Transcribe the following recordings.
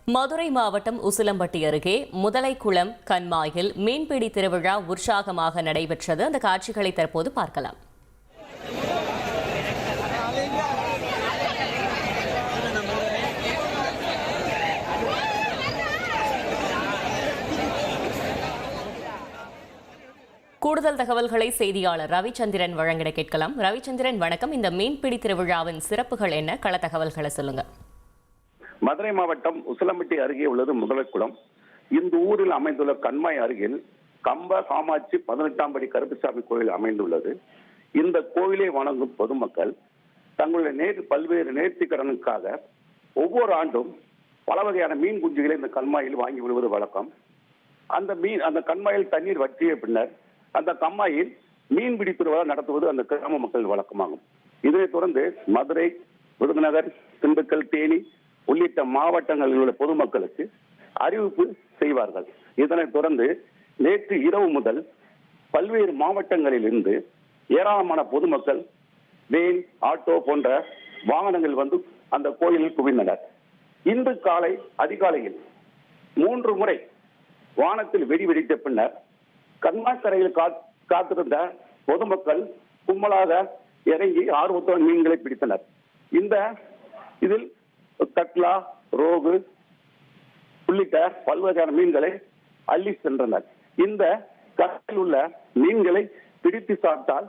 மதுரை மாவட்டம் உசிலம்பட்டி அருகே முதலைக்குளம் கண்மாயில் மீன்பிடி திருவிழா உற்சாகமாக நடைபெற்றது. அந்த காட்சிகளை தற்போது பார்க்கலாம். கூடுதல் தகவல்களை செய்தியாளர் ரவிச்சந்திரன் வழங்கிட கேட்கலாம். ரவிச்சந்திரன், வணக்கம். இந்த மீன்பிடி திருவிழாவின் சிறப்புகள் என்ன? கள தகவல்களை சொல்லுங்க. மதுரை மாவட்டம் உசிலம்பட்டி அருகே உள்ளது முதலைக்குளம். இந்த ஊரில் அமைந்துள்ள கண்மாய் அருகில் கம்ப காமாட்சி 18ஆம் படி கருப்புசாமி கோயில் அமைந்துள்ளது. இந்த கோயிலை வணங்கும் பொதுமக்கள் தங்களுடைய பல்வேறு நேர்த்திக்கடனுக்காக ஒவ்வொரு ஆண்டும் பல வகையான மீன் குஞ்சுகளை இந்த கண்மாயில் வாங்கி விடுவது வழக்கம். அந்த கண்மாயில் தண்ணீர் வற்றிய பின்னர் அந்த கண்மாயில் மீன்பிடி திருவிழா நடத்துவது அந்த கிராம மக்கள் வழக்கமாகும். இதனைத் தொடர்ந்து மதுரை, விருதுநகர், திண்டுக்கல், தேனி உள்ளிட்ட மாவட்டங்களில் உள்ள பொதுமக்களுக்கு அறிவிப்பு செய்வார்கள். இதனைத் தொடர்ந்து நேற்று இரவு முதல் பல்வேறு மாவட்டங்களில் இருந்து ஏராளமான பொதுமக்கள் வேன், ஆட்டோ போன்ற வாகனங்கள் வந்து அந்த கோயிலில் குவிந்தனர். இன்று காலை அதிகாலையில் 3 முறை வானத்தில் வெடி வெடித்த பின்னர் கண்மாய்க்கரையில் காத்திருந்த பொதுமக்கள் கும்பலாக இறங்கி ஆர்வத்துடன் மீன்களை பிடித்தனர். இதில் கட்லா, ரோகு உள்ளிட்ட பல்வேறு மீன்களை அள்ளி சென்றனர். இந்த கடலில் உள்ள மீன்களை பிடித்து சாப்பிட்டால்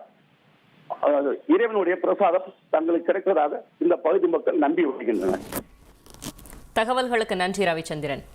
இறைவனுடைய பிரசாதம் தங்களுக்கு கிடைப்பதாக இந்த பகுதி மக்கள் நம்பி வருகின்றனர். தகவல்களுக்கு நன்றி ரவிச்சந்திரன்.